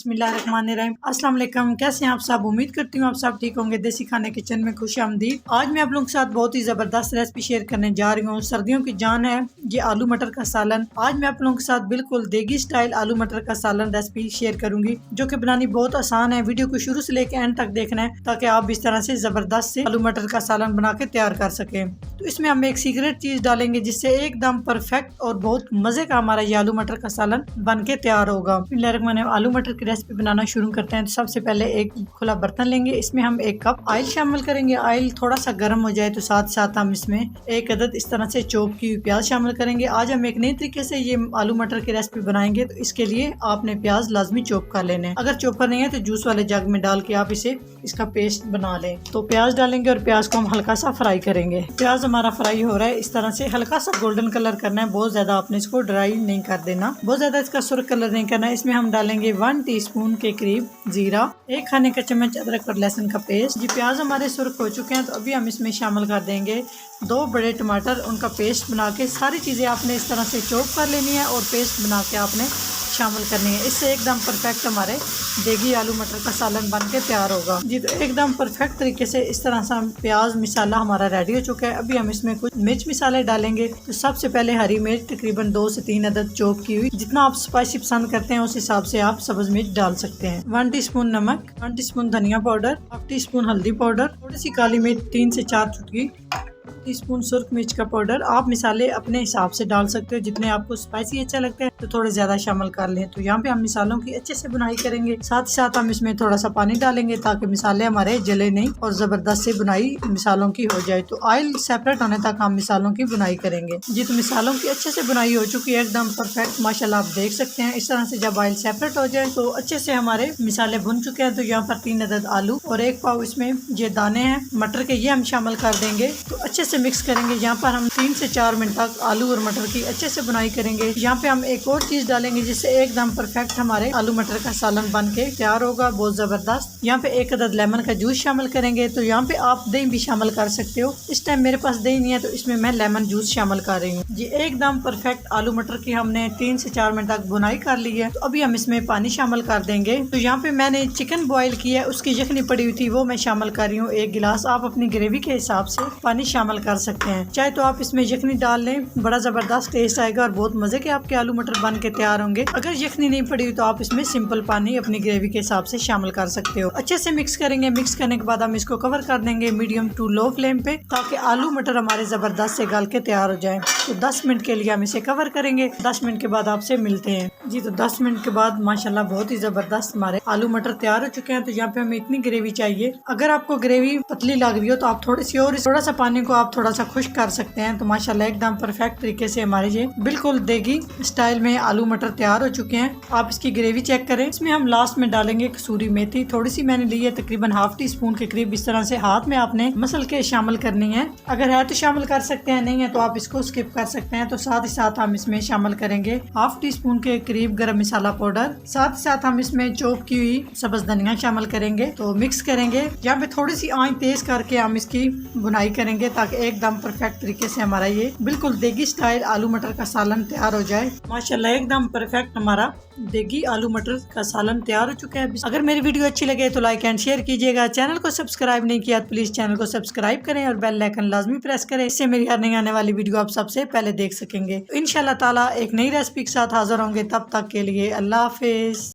बिस्मिल्लाहिर्रहमानिर्रहीम। अस्सलाम वालेकुम। कैसे हैं आप सब? उम्मीद करती हूँ आप सब ठीक होंगे। देसी खाने किचन में खुशामदीद। आज मैं आप लोगों के साथ बहुत ही ज़बरदस्त रेसिपी शेयर करने जा रही हूँ। सर्दियों की जान है ये आलू मटर का सालन। आज मैं आप लोगों के साथ बिल्कुल देगी स्टाइल आलू मटर का सालन रेसिपी शेयर करूंगी, जो कि बनानी बहुत आसान है। वीडियो को शुरू से लेकर एंड तक देखना है ताकि आप इस तरह से जबरदस्त से आलू मटर का सालन बना के तैयार कर सके। तो इसमें हम एक सीक्रेट चीज डालेंगे जिससे एकदम परफेक्ट और बहुत मजे का हमारा ये आलू मटर का सालन बन के तैयार होगा। आलू मटर की रेसिपी बनाना शुरू करते हैं। तो सबसे पहले एक खुला बर्तन लेंगे, इसमें हम 1 कप ऑयल शामिल करेंगे। ऑयल थोड़ा सा गर्म हो जाए तो साथ साथ हम इसमें 1 अदद इस तरह से चॉप की हुई प्याज शामिल करेंगे। आज हम एक नई तरीके से ये आलू मटर की रेसिपी बनाएंगे, तो इसके लिए आपने प्याज लाजमी चॉप कर लेने हैं। अगर चॉपर नहीं है तो जूस वाले जग में डाल के आप इसका पेस्ट बना लें। तो प्याज डालेंगे और प्याज को हम हल्का सा फ्राई करेंगे। प्याज हमारा फ्राई हो रहा है, इस तरह से हल्का सा गोल्डन कलर करना है। बहुत ज्यादा आपने इसको ड्राई नहीं कर देना, बहुत ज्यादा इसका सुर्ख कलर नहीं करना है। इसमें हम डालेंगे 1 टीस्पून के करीब जीरा, 1 खाने का चम्मच अदरक और लहसुन का पेस्ट। जी प्याज हमारे सुर्ख हो चुके हैं, तो अभी हम इसमें शामिल कर देंगे 2 बड़े टमाटर। उनका पेस्ट बना के सारी चीजें आपने इस तरह से चॉप कर लेनी है और पेस्ट बना के आपने शामिल करनी है। इससे एकदम परफेक्ट हमारे देगी आलू मटर का सालन बन के तैयार होगा। जी तो एकदम परफेक्ट तरीके से इस तरह से प्याज मसाला हमारा रेडी हो चुका है। अभी हम इसमें कुछ मिर्च मसाले डालेंगे। तो सबसे पहले हरी मिर्च तकरीबन 2 से 3 अदद चॉप की हुई। जितना आप स्पाइसी पसंद करते हैं उस हिसाब से आप सब्ज मिर्च डाल सकते हैं। 1 टीस्पून नमक, 1 टीस्पून धनिया पाउडर, 1 टीस्पून हल्दी पाउडर, थोड़ी सी काली मिर्च 3 से 4 चुटकी, टीस्पून सुर्ख मिर्च का पाउडर। आप मिसाले अपने हिसाब से डाल सकते हो, जितने आपको स्पाइसी अच्छा लगता है तो थोड़े ज्यादा शामिल कर लें। तो यहाँ पे हम मिसालों की अच्छे से बुनाई करेंगे। साथ ही साथ हम इसमें थोड़ा सा पानी डालेंगे ताकि मिसाले हमारे जले नहीं और जबरदस्त से बुनाई मिसालों की हो जाए। तो ऑयल सेपरेट होने तक हम मिसालों की बुनाई करेंगे। जी तो मिसालों की अच्छे से बुनाई हो चुकी है, एकदम परफेक्ट माशाल्लाह आप देख सकते हैं। इस तरह से जब ऑयल सेपरेट हो जाए तो अच्छे से हमारे मिसाले भुन चुके हैं। तो यहाँ पर 3 अदद आलू और 1 पाव इसमें ये दाने हैं मटर के, ये हम शामिल कर देंगे। तो अच्छे से मिक्स करेंगे। यहाँ पर हम 3 से 4 मिनट तक आलू और मटर की अच्छे से बुनाई करेंगे। यहाँ पे हम एक और चीज डालेंगे जिससे एकदम परफेक्ट हमारे आलू मटर का सालन बन के तैयार होगा, बहुत जबरदस्त। यहाँ पे 1 अदद लेमन का जूस शामिल करेंगे। तो यहाँ पे आप दही भी शामिल कर सकते हो। इस टाइम मेरे पास दही नहीं है तो इसमें मैं लेमन जूस शामिल कर रही हूँ। जी एकदम परफेक्ट आलू मटर की हमने 3 से 4 मिनट तक बुनाई कर ली है। तो अभी हम इसमें पानी शामिल कर देंगे। तो यहाँ पे मैंने चिकन बॉईल किया है, उसकी यखनी पड़ी हुई थी वो मैं शामिल कर रही हूँ 1 गिलास। आप अपनी ग्रेवी के हिसाब से पानी शामिल कर सकते हैं। चाहे तो आप इसमें यखनी डाल लें, बड़ा जबरदस्त टेस्ट आएगा और बहुत मजे के आपके आलू मटर बन के तैयार होंगे। अगर यखनी नहीं पड़ी हुई तो आप इसमें सिंपल पानी अपनी ग्रेवी के हिसाब से शामिल कर सकते हो। अच्छे से मिक्स करेंगे। मिक्स करने के बाद हम इसको कवर कर देंगे मीडियम टू लो फ्लेम पे, ताकि आलू मटर हमारे जबरदस्त से गल के तैयार हो जाए। तो 10 मिनट के लिए हम इसे कवर करेंगे। 10 मिनट के बाद आपसे मिलते हैं। जी तो 10 मिनट के बाद माशाल्लाह बहुत ही जबरदस्त हमारे आलू मटर तैयार हो चुके हैं। तो यहाँ पे हमें इतनी ग्रेवी चाहिए। अगर आपको ग्रेवी पतली लग रही हो तो आप थोड़ा सा पानी को आप थोड़ा सा खुश्क कर सकते हैं। तो माशाल्लाह एकदम परफेक्ट तरीके से हमारे ये बिल्कुल देगी स्टाइल में आलू मटर तैयार हो चुके हैं। आप इसकी ग्रेवी चेक करें। इसमें हम लास्ट में डालेंगे कसूरी मेथी, थोड़ी सी मैंने ली है तकरीबन 1/2 टीस्पून के करीब। इस तरह से हाथ में आपने मसल के शामिल करनी है। अगर है तो शामिल कर सकते हैं, नहीं है तो आप इसको स्किप कर सकते हैं। तो साथ ही साथ हम इसमें शामिल करेंगे 1/2 टीस्पून के करीब गरम मसाला पाउडर। साथ ही साथ हम इसमें चॉप की हुई सब्ज धनिया शामिल करेंगे। तो मिक्स करेंगे। यहाँ पे थोड़ी सी आंच तेज करके हम इसकी बुनाई करेंगे ताकि एकदम परफेक्ट तरीके से हमारा ये बिल्कुल देगी स्टाइल आलू मटर का सालन तैयार हो जाए। माशाल्लाह एकदम परफेक्ट हमारा देगी आलू मटर का सालन तैयार हो चुका है। अगर मेरी वीडियो अच्छी लगे तो लाइक एंड शेयर कीजिएगा। चैनल को सब्सक्राइब नहीं किया तो प्लीज चैनल को सब्सक्राइब करें और बेल आइकन लाजमी प्रेस करें। इससे मेरी हर नई आने वाली वीडियो आप सबसे पहले देख सकेंगे। इंशाल्लाह ताला एक नई रेसिपी के साथ हाजिर होंगे। तब तक के लिए अल्लाह हाफिज।